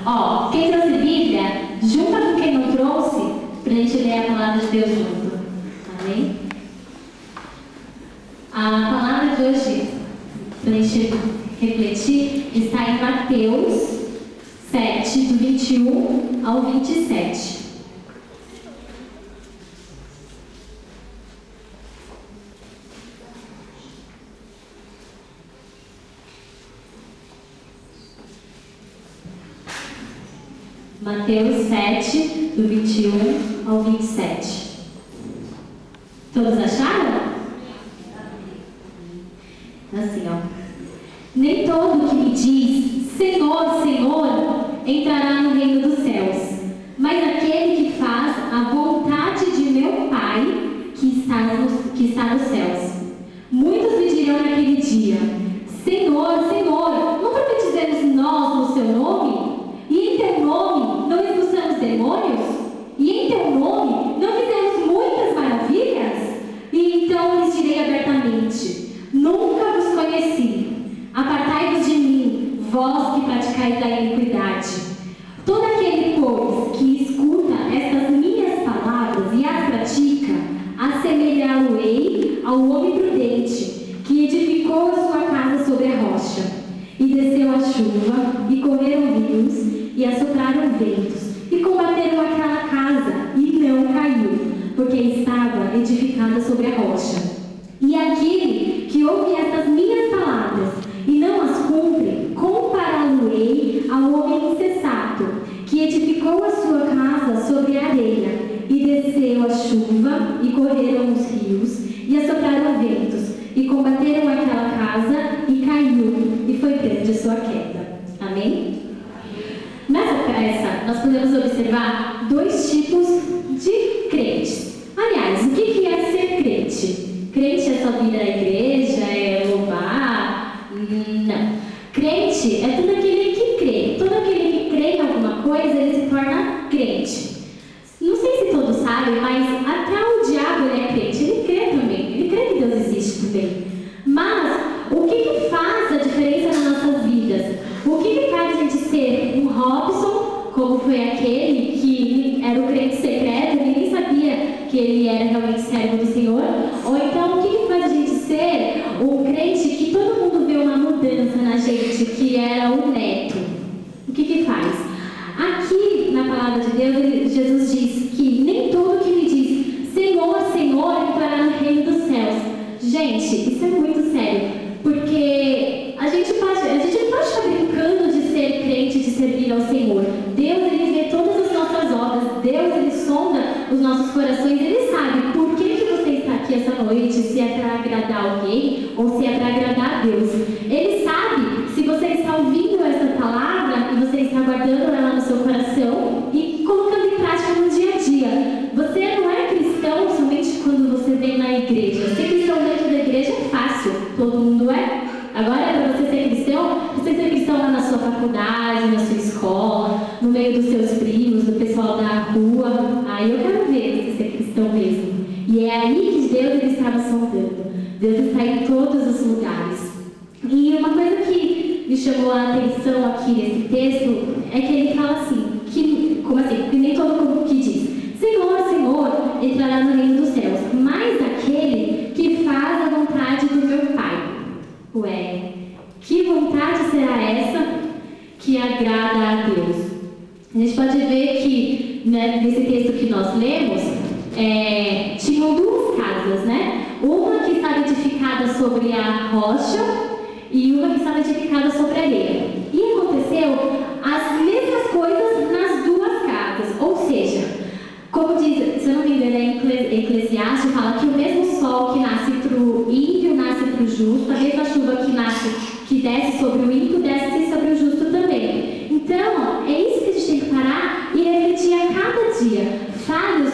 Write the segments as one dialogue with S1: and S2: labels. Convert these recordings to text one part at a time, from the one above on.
S1: Ó, quem trouxe Bíblia, junta com quem não trouxe, para a gente ler a palavra de Deus junto. Amém? A palavra de hoje, para a gente refletir, está em Mateus 7, do 21 ao 27. Mateus 7, do 21 ao 27. Todos acharam? Assim, ó. Nem todo que me diz Senhor, Senhor, entrará no reino dos céus, mas aquele que faz a vontade de meu Pai que está nos céus. Muitos me dirão naquele dia: Senhor, Senhor, não profetizemos nós no seu nome? E em teu nome não expulsamos demônios? E em teu nome não fizemos muitas maravilhas? E então lhes direi abertamente: nunca vos conheci. Apartai-vos de mim, vós que praticais a iniquidade. Todo aquele, pois, que escuta estas minhas palavras e as pratica, assemelhá-lo-ei ao homem prudente, que edificou a sua casa sobre a rocha. E desceu a chuva, e correram rios, e assopraram ventos, e combateram aquela casa, e não caiu, porque estava edificada sobre a rocha. E aquele que ouve estas minhas palavras, e não as cumpre, compará-lo-ei ao homem insensato, que edificou a sua casa sobre a areia, e desceu a chuva, e correram os rios, e assopraram ventos, e combateram aquela casa, e caiu, e foi preso de sua queda. Amém? Nessa peça, nós podemos observar dois tipos de crentes. Aliás, o que é ser crente? Crente é só vir à igreja, é louvar? Não. Crente é todo aquele que crê. Todo aquele que crê em alguma coisa, ele se torna crente. Não sei se todos sabem, mas até o diabo ele é crente. Ele crê também. Ele crê que Deus existe também. Mas o que faz a diferença nas nossas vidas? O que faz a gente ser um Robson, como foi aquele que era o crente secreto, ele nem sabia que ele era realmente servo do Senhor? Ou então, o que faz a gente ser um crente que todo mundo vê uma mudança na gente, que era o neto? O que faz? Aqui, na palavra de Deus, Jesus diz que nem todo que me diz Senhor, Senhor, entrará no reino dos céus. Gente, isso é muito sério, porque a gente não pode ficar brincando de ser crente, de servir ao Senhor. Deus, ele vê todas as nossas obras. Deus, ele sonda os nossos corações. Ele sabe por que você está aqui essa noite, se é para agradar alguém ou se é para agradar a Deus. Ele sabe se você está ouvindo essa palavra e você está guardando ela no seu coração e colocando em prática no dia a dia. Você não é cristão somente quando você vem na igreja. Ser cristão dentro da igreja é fácil, todo mundo é. Agora, para você ser cristão lá na sua faculdade, na sua escola, no meio dos seus primos, do pessoal da rua. Aí eu quero ver você ser cristão mesmo. E é aí que Deus ele estava sondando. Deus está em todos os lugares. E uma coisa que me chamou a atenção aqui nesse texto é que ele fala assim, que nem todo mundo que diz Senhor, Senhor, entrará no reino dos céus, mas aquele que faz a vontade do meu Pai. Ué, que vontade será essa que agrada a Deus? A gente pode ver que, né, nesse texto que nós lemos, tinham duas casas, né? Uma que estava edificada sobre a rocha e uma que estava edificada sobre a areia. E aconteceu as mesmas coisas nas duas casas, ou seja, como diz, se eu não me engano, em Eclesiastes fala que o mesmo sol que nasce para o ímpio nasce para o justo, a mesma chuva que desce sobre o ímpio desce sobre o justo também. Então, é isso que a gente tem que parar e refletir a cada dia. Falhos,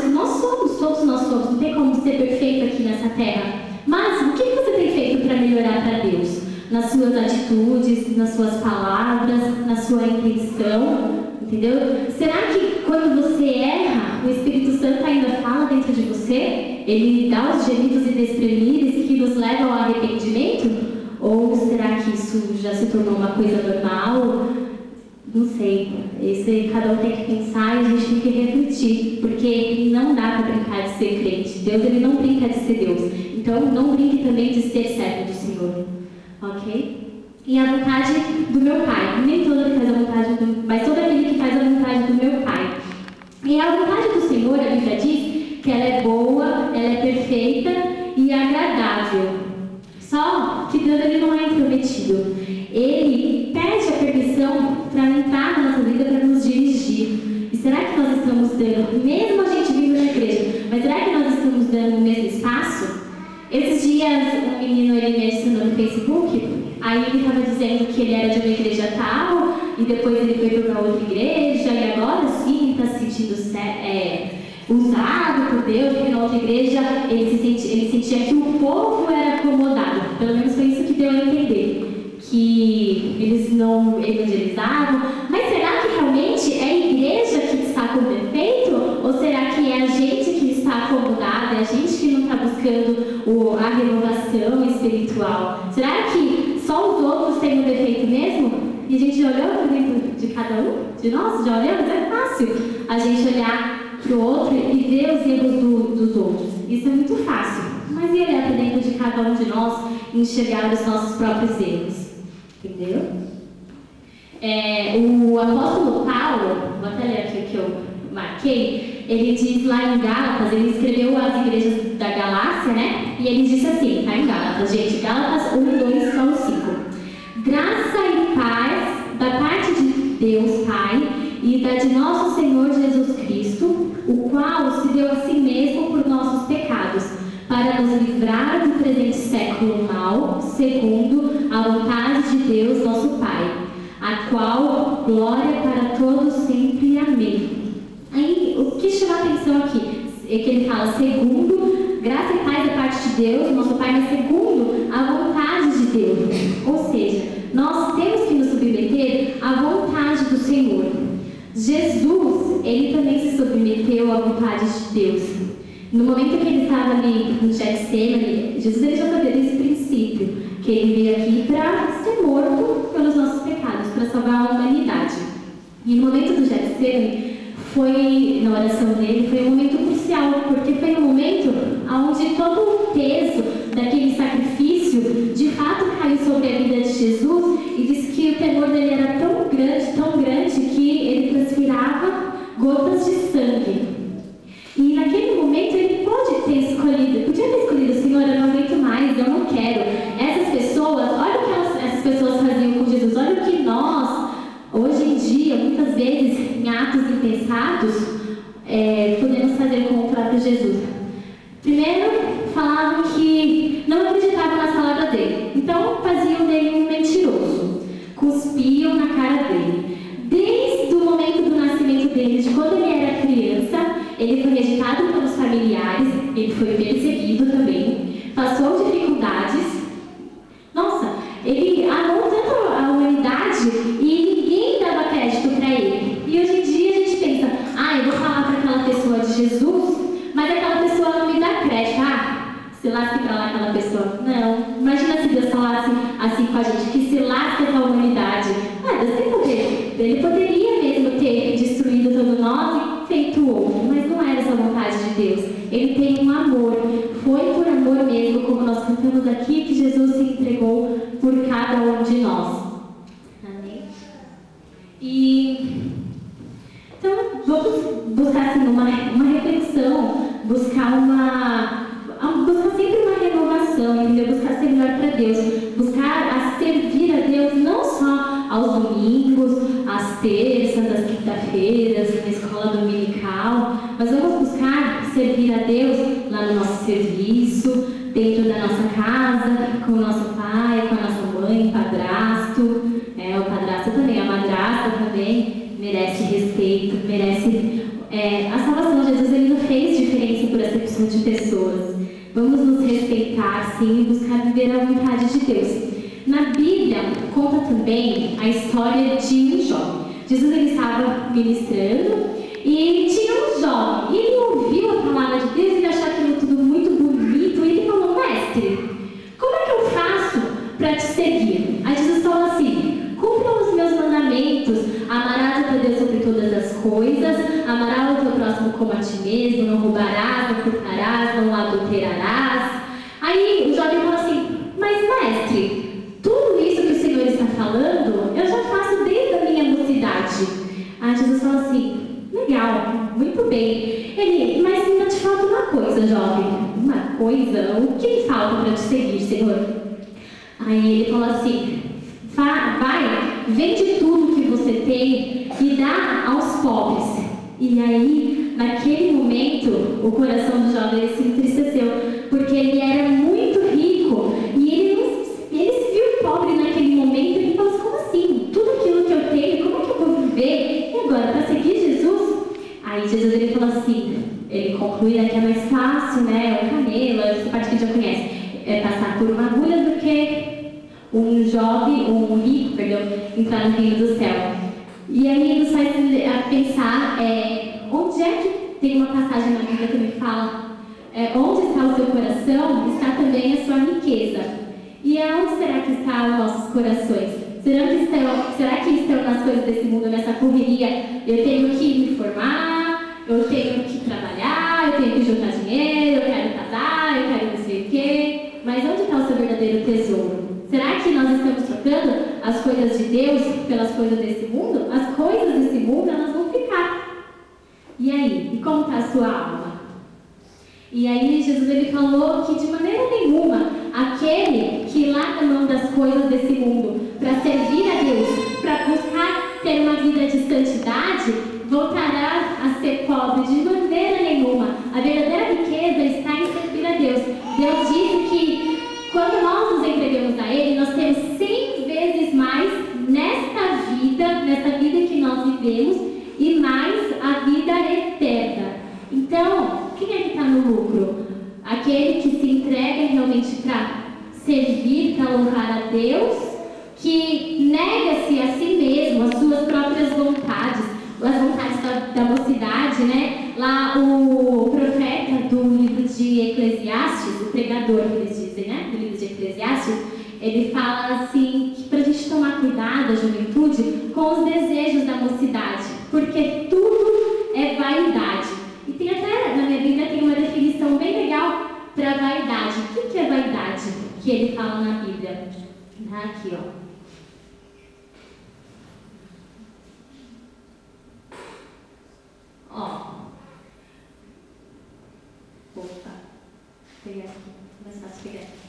S1: todos nós somos, não tem como ser perfeito aqui nessa terra. Mas o que você tem feito para melhorar para Deus? Nas suas atitudes, nas suas palavras, na sua intenção, entendeu? Será que quando você erra, o Espírito Santo ainda fala dentro de você? Ele dá os gemidos inexprimíveis que nos levam ao arrependimento? Ou será que isso já se tornou uma coisa normal? Não sei, esse cada um tem que pensar e a gente tem que refletir, porque não dá para brincar de ser crente. Deus, ele não brinca de ser Deus. Então, não brinque também de ser servo do Senhor. Ok? E a vontade do meu Pai. Nem todo que faz a vontade do... mas todo aquele que faz a vontade do meu Pai. E a vontade do Senhor, a Bíblia diz que ela é boa, ela é perfeita e agradável. Só que Deus, ele não é intrometido. Ele pede a permissão para entrar na nossa vida, para nos dirigir. E será que nós estamos dando, mesmo a gente vindo na igreja, mas será que nós estamos dando o mesmo espaço? Esses dias, um menino, ele me adicionou no Facebook, aí ele estava dizendo que ele era de uma igreja tal, e depois ele foi para outra igreja, e agora sim está se sentindo usado por Deus, porque na outra igreja ele sentia que o povo era acomodado. Pelo menos foi isso que deu a entender. Que eles não evangelizavam, mas será que realmente é a igreja que está com defeito? Ou será que é a gente que está acomodada, é a gente que não está buscando a renovação espiritual? Será que só os outros têm um defeito mesmo? E a gente olhou dentro de cada um de nós, já olhamos? É fácil a gente olhar para o outro e ver os erros dos outros. Isso é muito fácil, mas e olhar para dentro de cada um de nós e enxergar os nossos próprios erros? Entendeu? O apóstolo Paulo, vou até ler aqui o que eu marquei, ele diz lá em Gálatas, ele escreveu as igrejas da Galácia, né? E ele disse assim, tá em Gálatas, gente, Gálatas 1, 2, só o 5. Graça e paz da parte de Deus Pai e da de nosso Senhor Jesus Cristo, o qual se deu a si mesmo por nossos pecados, para nos livrar do presente século mau, segundo a vontade de Deus, nosso Pai, a qual glória para todos sempre. Amém. Aí, o que chama a atenção aqui é que ele fala segundo, graça e paz da parte de Deus, nosso Pai, mas segundo a vontade de Deus. Ou seja, nós temos que nos submeter à vontade do Senhor. Jesus, ele também se submeteu à vontade de Deus. No momento que ele estava ali no Getsemane, Jesus, ele já sabia desse princípio, que ele veio aqui para ser morto pelos nossos pecados, para salvar a humanidade. E no momento do Getsemane, na oração dele, foi um momento crucial, porque foi um momento onde todo o peso daquele sacrifício, de fato, caiu sobre a vida de Jesus, e disse que o temor dele era tão grande, que ele transpirava gotas de sangue. E naquele momento ele podia ter escolhido, Senhor, eu não aguento mais, eu não quero. Essas pessoas, olha o que essas pessoas faziam com Jesus, olha o que nós, hoje em dia, muitas vezes, em atos impensados, podemos fazer com o próprio Jesus. Primeiro, falavam que não acreditavam nas palavras dele, então faziam dele um mentiroso, cuspiam na cara dele. Desde o momento do nascimento dele, de quando ele era criança, ele foi rejeitado pelos familiares, ele foi perseguido também, passou dificuldades. Nossa, ele amou tanto a humanidade e ninguém dava crédito para ele. E hoje em dia a gente pensa, eu vou falar para aquela pessoa de Jesus, mas aquela pessoa não me dá crédito. Se lasque para lá aquela pessoa. Não, imagina se Deus falasse assim com a gente, que se lasque com a humanidade. Deus tem poder. Ele poderia mesmo ter destruído todo nós e feito o outro, mas não era essa a vontade de Deus. Ele tem um amor. Foi por amor mesmo, como nós cantamos aqui, que Jesus se entregou por cada um de nós. Amém? Então, vamos buscar assim, uma reflexão, buscar sempre uma renovação, entendeu? Buscar ser melhor para Deus, buscar a servir a Deus não só aos domingos, às terças, às quinta-feiras, na escola dominical, mas vamos buscar servir a Deus lá no nosso serviço, dentro da nossa casa, com o nosso pai, com a nossa mãe, padrasto, o padrasto também, a madrasta também merece respeito, merece a salvação. Jesus, ele não fez diferença por acepção de pessoas. Vamos nos respeitar, sim, e buscar viver a vontade de Deus. Na Bíblia, conta também a história de um jovem. Jesus, ele estava ministrando e tinha um jovem. E ele ouviu a palavra de Deus e ele achou aquilo tudo muito bonito. E ele falou, mestre, como é que eu faço para te seguir? Aí Jesus falou assim, cumpra os meus mandamentos. mandamentos: amarás o teu Deus sobre todas as coisas, amarás o teu próximo como a ti mesmo, não roubarás, não furtarás, não adulterarás. Aí o jovem fala assim: mas mestre, tudo isso que o Senhor está falando, eu já faço desde a minha mocidade. Aí Jesus fala assim: legal, muito bem. Ele: mas ainda te falta uma coisa, jovem. Uma coisa? O que falta para te seguir, Senhor? Aí ele fala assim: vai, vende tudo que você tem e dá aos pobres. E aí, naquele momento, o coração do jovem se entristeceu, porque ele era muito rico e ele se viu pobre naquele momento. Ele falou assim: como assim? Tudo aquilo que eu tenho, como é que eu vou viver? E agora, para seguir Jesus? Aí Jesus ele falou assim, ele conclui, né, que é mais fácil, né, o camelo, essa parte que a gente já conhece, é passar por uma agulha do que um rico, entrar no reino do céu. E aí nos faz a pensar, onde é que tem uma passagem na Bíblia que me fala, onde está o seu coração, está também a sua riqueza. E aonde será que estão os nossos corações? Será que estão nas coisas desse mundo, nessa correria? Eu tenho que me formar, eu tenho que trabalhar, eu tenho que juntar dinheiro, eu quero casar, eu quero não sei o quê. Mas onde está o seu verdadeiro tesouro? Será que nós estamos trocando as coisas de Deus pelas coisas desse mundo? As coisas desse mundo, elas vão ficar. E aí? E como está a sua alma? E aí Jesus ele falou que de maneira nenhuma aquele que larga a mão das coisas desse mundo para servir a Deus, para buscar ter uma vida de santidade, voltará a ser pobre de maneira nenhuma. A verdadeira riqueza está em servir a Deus. Deus disse que quando nós nos entregamos a Ele, nós temos 100 vezes mais nesta vida que nós vivemos, e mais a vida eterna. Então, quem é que está no lucro? Aquele que se entrega realmente para servir, para honrar a Deus, que nega-se a si mesmo, as suas próprias vontades, as vontades da mocidade, né? Lá o profeta do livro de Eclesiastes, o pregador que eles dizem, né? Do livro de Eclesiastes, ele fala assim, que para a gente tomar cuidado, a juventude, com os desejos da mocidade, porque tudo é vaidade. E tem até, na minha Bíblia, tem uma definição bem legal para vaidade. O que é vaidade? Que ele fala na Bíblia. Aqui, ó. Opa, pegar aqui, mais fácil pegar aqui.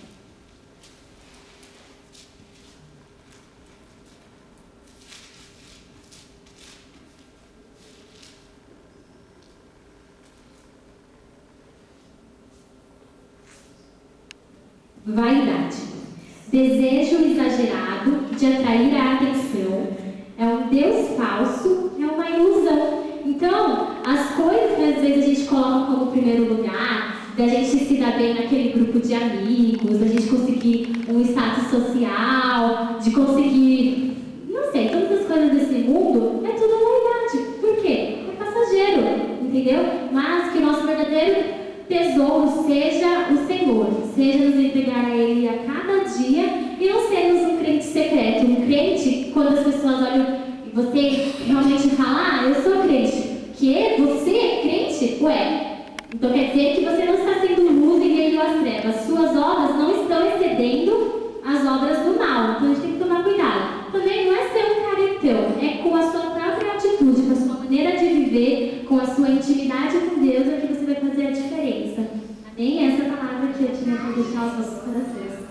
S1: Vaidade. Desejo exagerado de atrair a atenção. É um Deus falso, é uma ilusão. Então, as coisas que às vezes a gente coloca como primeiro lugar, da gente se dar bem naquele grupo de amigos, da gente conseguir um status social, de conseguir, não sei, todas as coisas desse mundo, é tudo vaidade. Por quê? É passageiro, entendeu? Mas que o nosso verdadeiro tesouro seja o Senhor, seja nos entregar a Ele a cada dia e não sermos um crente secreto, um crente, quando as pessoas olham e você realmente fala, eu sou crente, que você é crente? Ué, então quer dizer que você não está sendo luz em meio às trevas, suas obras não estão excedendo as obras do mal, então a gente tem que tomar cuidado. Também não é ser um caretão, é com a sua própria atitude, com a sua maneira de viver, com a sua intimidade com Deus, é que você vai fazer a diferença. Amém? Essa palavra que eu tinha para deixar aos nossos corações.